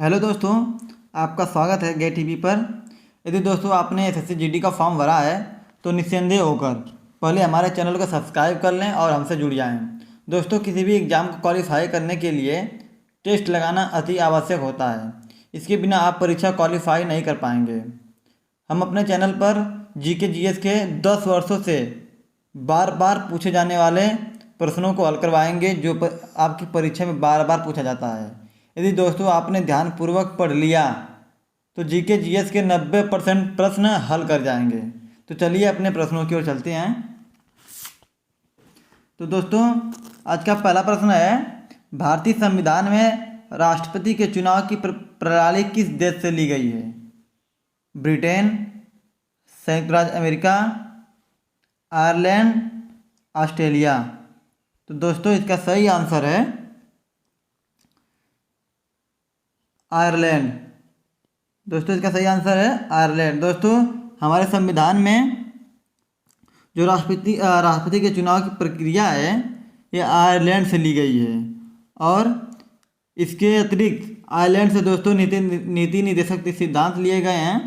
Hello दोस्तों, आपका स्वागत है गे टीवी पर। यदि दोस्तों आपने एसएससी जीडी का फॉर्म भरा है तो निस्संदेह होकर पहले हमारे चैनल को सब्सक्राइब कर लें और हमसे जुड़ जाएं। दोस्तों, किसी भी एग्ज़ाम को क्वालिफाई करने के लिए टेस्ट लगाना अति आवश्यक होता है। इसके बिना आप परीक्षा क्वालिफाई नहीं कर पाएंगे। हम अपने चैनल पर जीके जीएस के 10 वर्षों से बार बार पूछे जाने वाले प्रश्नों को हल करवाएंगे जो आपकी परीक्षा में बार बार पूछा जाता है। यदि दोस्तों आपने ध्यानपूर्वक पढ़ लिया तो जीके जीएस के 90% प्रश्न हल कर जाएंगे। तो चलिए अपने प्रश्नों की ओर चलते हैं। तो दोस्तों आज का पहला प्रश्न है, भारतीय संविधान में राष्ट्रपति के चुनाव की प्रणाली किस देश से ली गई है? ब्रिटेन, संयुक्त राज्य अमेरिका, आयरलैंड, ऑस्ट्रेलिया। तो दोस्तों इसका सही आंसर है आयरलैंड। दोस्तों इसका सही आंसर है आयरलैंड। दोस्तों हमारे संविधान में जो राष्ट्रपति के चुनाव की प्रक्रिया है ये आयरलैंड से ली गई है। और इसके अतिरिक्त आयरलैंड से दोस्तों नीति निर्देशक सिद्धांत लिए गए हैं।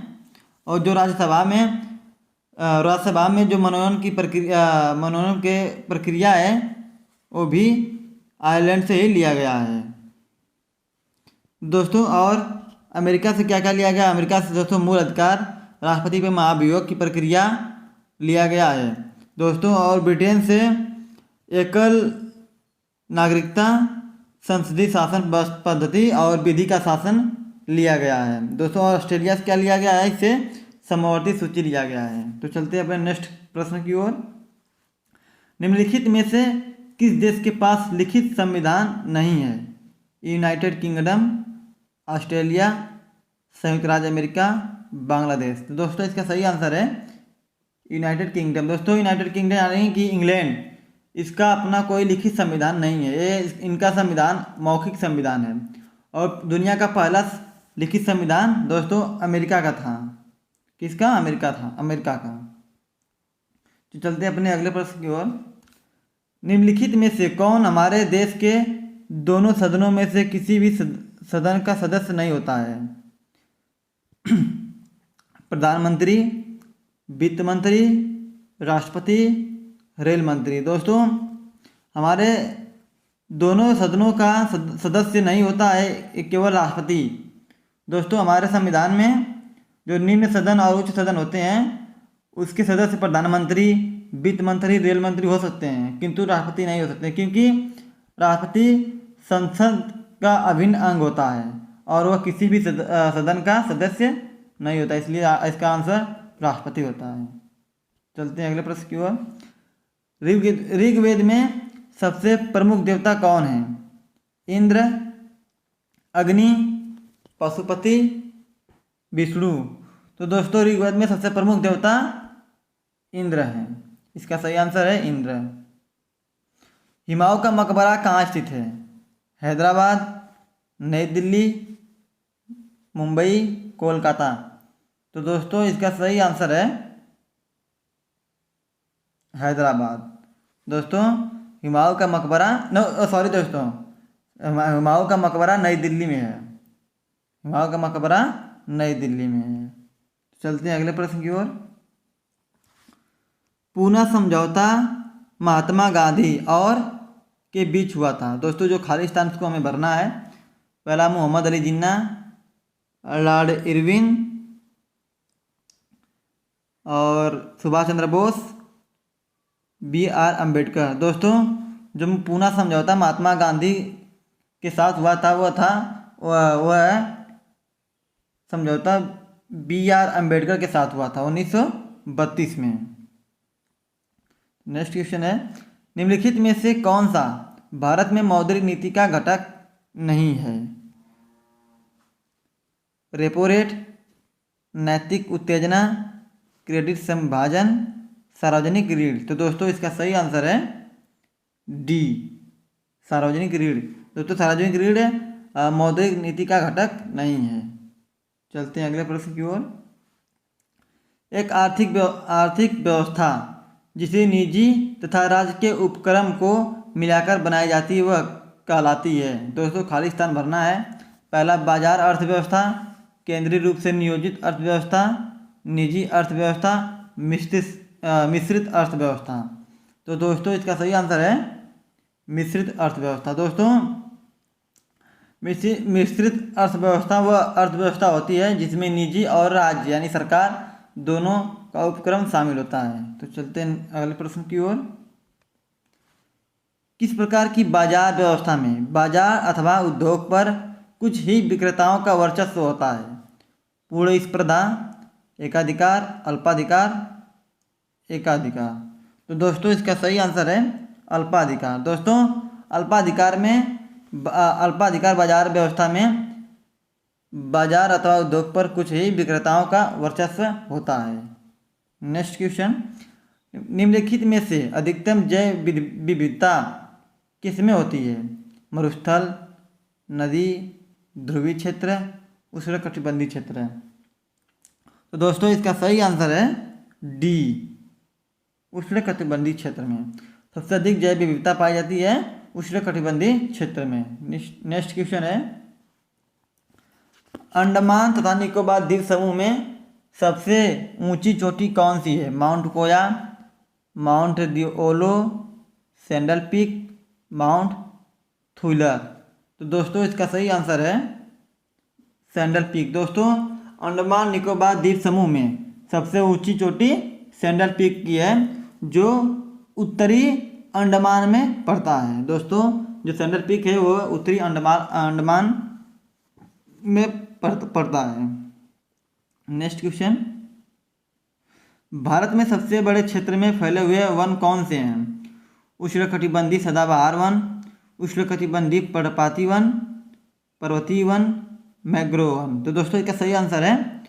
और जो राज्यसभा में जो मनोनयन के प्रक्रिया है वो भी आयरलैंड से ही लिया गया है दोस्तों। और अमेरिका से क्या क्या लिया गया? अमेरिका से दोस्तों मूल अधिकार, राष्ट्रपति पे महाभियोग की प्रक्रिया लिया गया है दोस्तों। और ब्रिटेन से एकल नागरिकता, संसदीय शासन पद्धति और विधि का शासन लिया गया है दोस्तों। और ऑस्ट्रेलिया से क्या लिया गया है? इससे समवर्ती सूची लिया गया है। तो चलते हैं अपने नेक्स्ट प्रश्न की ओर। निम्नलिखित में से किस देश के पास लिखित संविधान नहीं है? यूनाइटेड किंगडम, ऑस्ट्रेलिया, संयुक्त राज्य अमेरिका, बांग्लादेश। तो दोस्तों इसका सही आंसर है यूनाइटेड किंगडम। दोस्तों यूनाइटेड किंगडम यानी कि इंग्लैंड, इसका अपना कोई लिखित संविधान नहीं है। ये इनका संविधान मौखिक संविधान है। और दुनिया का पहला लिखित संविधान दोस्तों अमेरिका का था। किसका? अमेरिका का। तो चलते हैं अपने अगले प्रश्न की ओर। निम्नलिखित में से कौन हमारे देश के दोनों सदनों में से किसी भी सदन का सदस्य नहीं होता है? प्रधानमंत्री, वित्त मंत्री, राष्ट्रपति, रेल मंत्री। दोस्तों हमारे दोनों सदनों का सदस्य नहीं होता है केवल राष्ट्रपति। दोस्तों हमारे संविधान में जो निम्न सदन और उच्च सदन होते हैं उसके सदस्य प्रधानमंत्री, वित्त मंत्री, रेल मंत्री हो सकते हैं, किंतु राष्ट्रपति नहीं हो सकते, क्योंकि राष्ट्रपति संसद का अभिन्न अंग होता है और वह किसी भी सदन का सदस्य नहीं होता, इसलिए इसका आंसर राष्ट्रपति होता है। चलते हैं अगले प्रश्न की ओर। ऋग्वेद में सबसे प्रमुख देवता कौन है? इंद्र, अग्नि, पशुपति, विष्णु। तो दोस्तों ऋग्वेद में सबसे प्रमुख देवता इंद्र है। इसका सही आंसर है इंद्र। हुमायूं का मकबरा कहाँ स्थित है? हैदराबाद, नई दिल्ली, मुंबई, कोलकाता। तो दोस्तों इसका सही आंसर है हैदराबाद। दोस्तों हुमायूं का मकबरा हुमायूं का मकबरा नई दिल्ली में है। हुमायूं का मकबरा नई दिल्ली में है। चलते हैं अगले प्रश्न की ओर। पूना समझौता महात्मा गांधी और के बीच हुआ था। दोस्तों जो खालिस्तान को हमें भरना है, पहला मोहम्मद अली जिन्ना, लॉर्ड इरविन और सुभाष चंद्र बोस, BR अम्बेडकर। दोस्तों जो पूना समझौता महात्मा गांधी के साथ हुआ था वह समझौता BR अम्बेडकर के साथ हुआ था 1932 में। नेक्स्ट क्वेश्चन है, निम्नलिखित में से कौन सा भारत में मौद्रिक नीति का घटक नहीं है? रेपो रेट, नैतिक उत्तेजना, क्रेडिट संभाजन, सार्वजनिक ऋण। तो दोस्तों इसका सही आंसर है डी, सार्वजनिक ऋण। दोस्तों सार्वजनिक ऋण मौद्रिक नीति का घटक नहीं है। चलते हैं अगले प्रश्न की ओर। एक आर्थिक व्यवस्था जिसे निजी तथा राज्य के उपक्रम को मिलाकर बनाई जाती है वह कहलाती है। दोस्तों खालिस्तान भरना है, पहला बाजार अर्थव्यवस्था, केंद्रीय रूप से नियोजित अर्थव्यवस्था, निजी अर्थव्यवस्था, मिश्रित अर्थव्यवस्था। तो दोस्तों इसका सही आंसर है मिश्रित अर्थव्यवस्था। दोस्तों मिश्रित अर्थव्यवस्था वह अर्थव्यवस्था होती है जिसमें निजी और राज्य यानी सरकार दोनों का उपक्रम शामिल होता है। तो चलते हैं अगले प्रश्न की ओर। किस प्रकार की बाजार व्यवस्था में बाजार अथवा उद्योग पर कुछ ही विक्रेताओं का वर्चस्व होता है? पूर्ण स्पर्धा, एकाधिकार, अल्पाधिकार, एकाधिकार। तो दोस्तों इसका सही आंसर है अल्पाधिकार। दोस्तों अल्पाधिकार बाजार व्यवस्था में बाजार अथवा उद्योग पर कुछ ही विक्रेताओं का वर्चस्व होता है। नेक्स्ट क्वेश्चन, निम्नलिखित में से अधिकतम जैव विविधता किस में होती है? मरुस्थल, नदी, ध्रुवीय क्षेत्र, उष्णकटिबंधीय क्षेत्र। तो दोस्तों इसका सही आंसर है डी, उष्णकटिबंधीय क्षेत्र में सबसे अधिक जैव विविधता पाई जाती है उष्णकटिबंधीय क्षेत्र में। नेक्स्ट क्वेश्चन है, अंडमान तथा निकोबार द्वीप समूह में सबसे ऊंची चोटी कौन सी है? माउंट कोया, माउंट दिओलो, सैंडल पीक, माउंट थुलर। तो दोस्तों इसका सही आंसर है सैंडल पीक। दोस्तों अंडमान निकोबार द्वीप समूह में सबसे ऊंची चोटी सैंडल पीक की है जो उत्तरी अंडमान में पड़ता है। दोस्तों जो सैंडल पीक है वो उत्तरी अंडमान में पड़ता है। नेक्स्ट क्वेश्चन, भारत में सबसे बड़े क्षेत्र में फैले हुए वन कौन से हैं? उष्णकटिबंधीय सदाबहार वन, उष्णकटिबंधीय पर्णपाती वन, पर्वतीय वन, मैंग्रोव वन। तो दोस्तों इसका सही आंसर है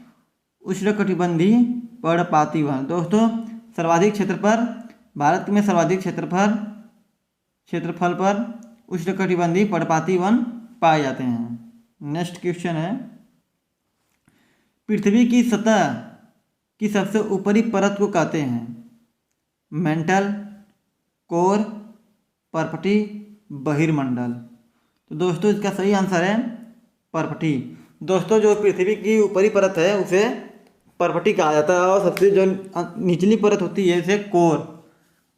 उष्णकटिबंधीय पर्णपाती वन। दोस्तों सर्वाधिक क्षेत्र पर भारत में सर्वाधिक क्षेत्रफल पर उष्णकटिबंधीय पर्णपाती वन पाए जाते हैं। नेक्स्ट क्वेश्चन है, पृथ्वी की सतह की सबसे ऊपरी परत को कहते हैं? मेंटल, कोर, परपटी, बहिर्मंडल। तो दोस्तों इसका सही आंसर है परपटी। दोस्तों जो पृथ्वी की ऊपरी परत है उसे परपटी कहा जाता है और सबसे जो निचली परत होती है उसे कोर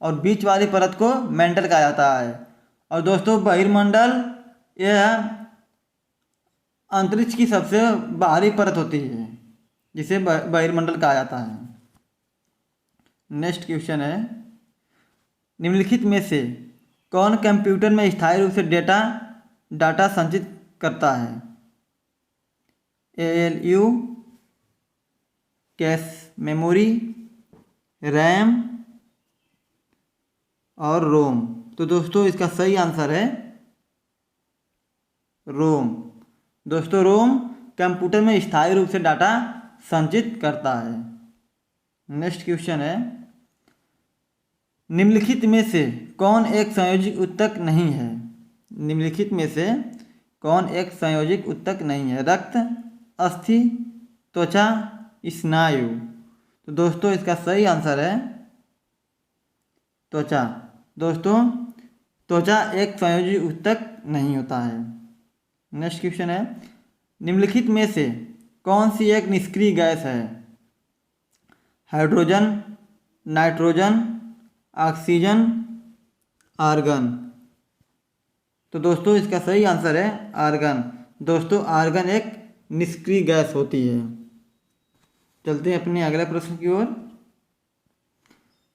और बीच वाली परत को मेंटल कहा जाता है। और दोस्तों बहिर्मंडल यह अंतरिक्ष की सबसे बाहरी परत होती है जिसे बहिर्मंडल कहा जाता है। नेक्स्ट क्वेश्चन है, निम्नलिखित में से कौन कंप्यूटर में स्थायी रूप से डाटा संचित करता है? ALU, कैश मेमोरी, रैम और रोम। तो दोस्तों इसका सही आंसर है रोम। दोस्तों रोम कंप्यूटर में स्थायी रूप से डाटा संचित करता है। नेक्स्ट क्वेश्चन है, निम्नलिखित में से कौन एक संयोजित ऊतक नहीं है? निम्नलिखित में से कौन एक संयोजित ऊतक नहीं है? रक्त, अस्थि, त्वचा, स्नायु। तो दोस्तों इसका सही आंसर है त्वचा। दोस्तों त्वचा एक संयोजित ऊतक नहीं होता है। नेक्स्ट क्वेश्चन है, निम्नलिखित में से कौन सी एक निष्क्रिय गैस है? Hydrogen, nitrogen, oxygen, argon. तो दोस्तों इसका सही आंसर है आर्गन। दोस्तों आर्गन एक निष्क्रिय गैस होती है। चलते हैं अपने अगले प्रश्न की ओर।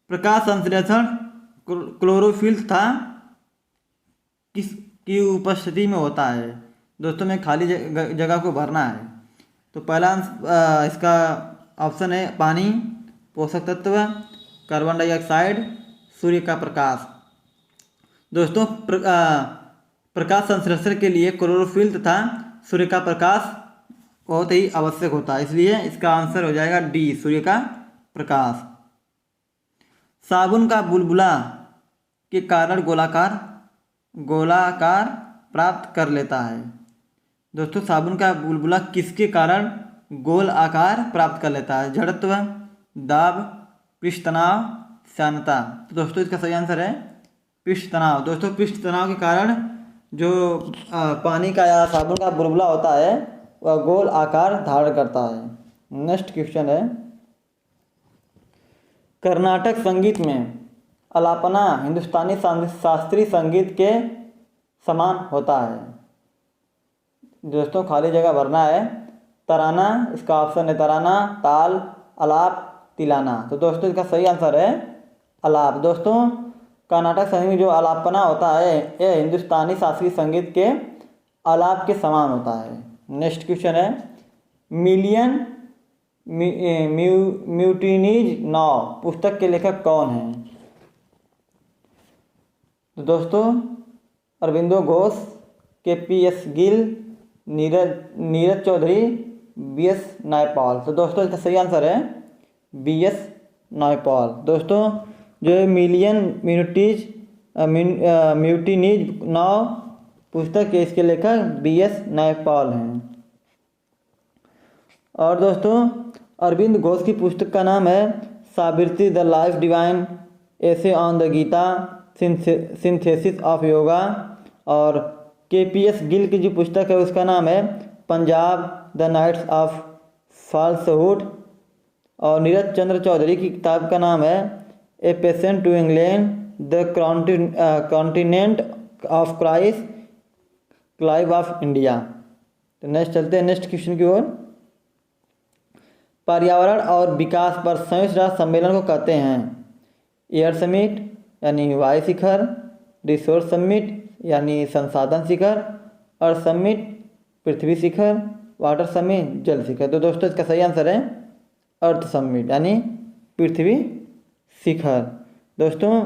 प्रकाश संश्लेषण क्लोरोफिल था किसकी उपस्थिति में होता है? दोस्तों में खाली जगह को भरना है। तो पहला इसका ऑप्शन है पानी, पोषक तत्व, कार्बन डाइऑक्साइड, सूर्य का प्रकाश। दोस्तों प्रकाश संश्लेषण के लिए क्लोरोफिल तथा सूर्य का प्रकाश बहुत ही आवश्यक होता है, इसलिए इसका आंसर हो जाएगा डी, सूर्य का प्रकाश। साबुन का बुलबुला के कारण गोलाकार प्राप्त कर लेता है? दोस्तों साबुन का बुलबुला किसके कारण गोल आकार प्राप्त कर लेता है? जड़त्व, दाब, पृष्ठ तनाव, श्यानता। तो दोस्तों इसका सही आंसर है पृष्ठ तनाव। दोस्तों पृष्ठ तनाव के कारण जो पानी का या साबुन का बुलबुला होता है वह गोल आकार धारण करता है। नेक्स्ट क्वेश्चन है, कर्नाटक संगीत में अलापना हिंदुस्तानी शास्त्रीय संगीत के समान होता है। दोस्तों खाली जगह भरना है। तराना, इसका ऑप्शन है तराना, ताल, आलाप, तिलाना। तो दोस्तों इसका सही आंसर है आलाप। दोस्तों कर्नाटक संगीत में जो आलापना होता है यह हिंदुस्तानी शास्त्रीय संगीत के आलाप के समान होता है। नेक्स्ट क्वेश्चन है, मिलियन म्यूटिनीज नाव पुस्तक के लेखक कौन हैं? तो दोस्तों अरविंदो घोष, KPS गिल, नीरज चौधरी, BS नायपॉल। तो दोस्तों इसका सही आंसर है BS नायपॉल। दोस्तों जो मिलियन म्यूटिनीज नाव पुस्तक के इसके लेखक BS नायपॉल हैं। और दोस्तों अरविंद घोष की पुस्तक का नाम है Savitri the life divine, essay on the Gita, synthesis of Yoga. और KPS गिल की जो पुस्तक है उसका नाम है Punjab the knights of falsehood. और नीरज चंद्र चौधरी की किताब का नाम है a patient to England, the continent of Christ, Clive of India. तो नेक्स्ट चलते हैं नेक्स्ट क्वेश्चन की ओर। पर्यावरण और विकास पर संयुक्त राष्ट्र सम्मेलन को कहते हैं एयर समिट यानी वायु शिखर, रिसोर्स समिट यानी संसाधन शिखर, अर्थ समिट पृथ्वी शिखर, वाटर समिट जल शिखर। तो दोस्तों इसका सही आंसर है अर्थ समिट यानी पृथ्वी शिखर। दोस्तों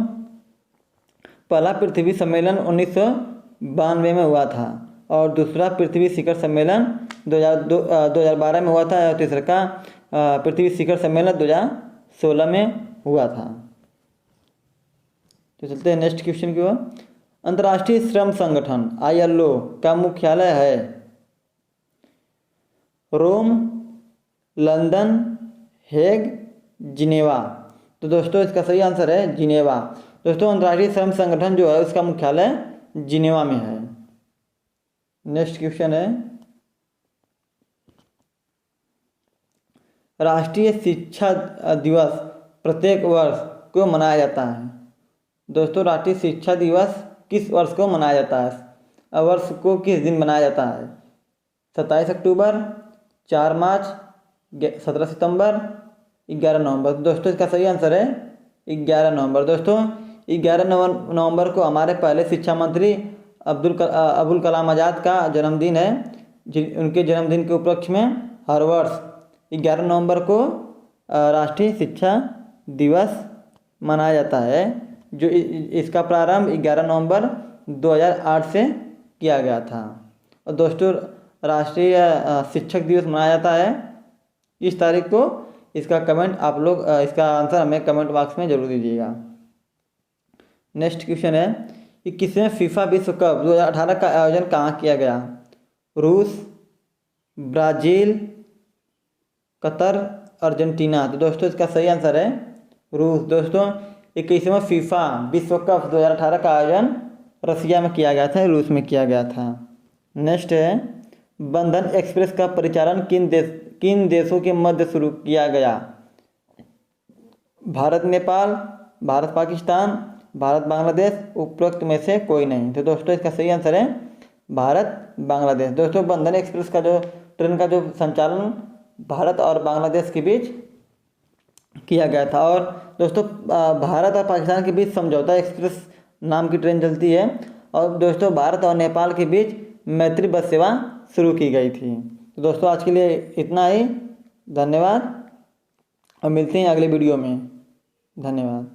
पहला पृथ्वी सम्मेलन 1992 में हुआ था और दूसरा पृथ्वी शिखर सम्मेलन 2012 में हुआ था और तीसरा का पृथ्वी शिखर सम्मेलन 2016 में हुआ था। तो चलते हैं नेक्स्ट क्वेश्चन की ओर। अंतर्राष्ट्रीय श्रम संगठन ILO का मुख्यालय है रोम, लंदन, हेग, जिनेवा। तो दोस्तों इसका सही आंसर है जिनेवा। दोस्तों अंतर्राष्ट्रीय श्रम संगठन जो है उसका मुख्यालय जिनेवा में है। नेक्स्ट क्वेश्चन है, राष्ट्रीय शिक्षा दिवस प्रत्येक वर्ष क्यों मनाया जाता है? दोस्तों राष्ट्रीय शिक्षा दिवस किस वर्ष को मनाया जाता है? वर्ष को किस दिन मनाया जाता है? 27 अक्टूबर, 4 मार्च, 17 सितंबर, 11 नवंबर। दोस्तों इसका सही आंसर है 11 नवंबर। दोस्तों 11 नवंबर को हमारे पहले शिक्षा मंत्री अबुल कलाम आज़ाद का जन्मदिन है। उनके जन्मदिन के उपलक्ष्य में हर वर्ष 11 नवंबर को राष्ट्रीय शिक्षा दिवस मनाया जाता है। जो इसका प्रारंभ 11 नवंबर 2008 से किया गया था। और दोस्तों राष्ट्रीय शिक्षक दिवस मनाया जाता है इस तारीख को। इसका कमेंट आप लोग इसका आंसर हमें कमेंट बॉक्स में जरूर दीजिएगा। नेक्स्ट क्वेश्चन है कि किसमें फीफा विश्व कप 2018 का आयोजन कहाँ किया गया? रूस, ब्राज़ील, कतर, अर्जेंटीना। तो दोस्तों इसका सही आंसर है रूस। दोस्तों 21वां फीफा विश्व कप 2018 का आयोजन रसिया में किया गया था, रूस में किया गया था। नेक्स्ट है बंधन एक्सप्रेस का परिचालन किन देशों के मध्य शुरू किया गया? भारत नेपाल, भारत पाकिस्तान, भारत बांग्लादेश, उपरोक्त में से कोई नहीं। तो दोस्तों इसका सही आंसर है भारत बांग्लादेश। दोस्तों बंधन एक्सप्रेस का जो ट्रेन का जो संचालन भारत और बांग्लादेश के बीच किया गया था। और दोस्तों भारत और पाकिस्तान के बीच समझौता एक्सप्रेस नाम की ट्रेन चलती है। और दोस्तों भारत और नेपाल के बीच मैत्री बस सेवा शुरू की गई थी। तो दोस्तों आज के लिए इतना ही। धन्यवाद और मिलते हैं अगले वीडियो में। धन्यवाद।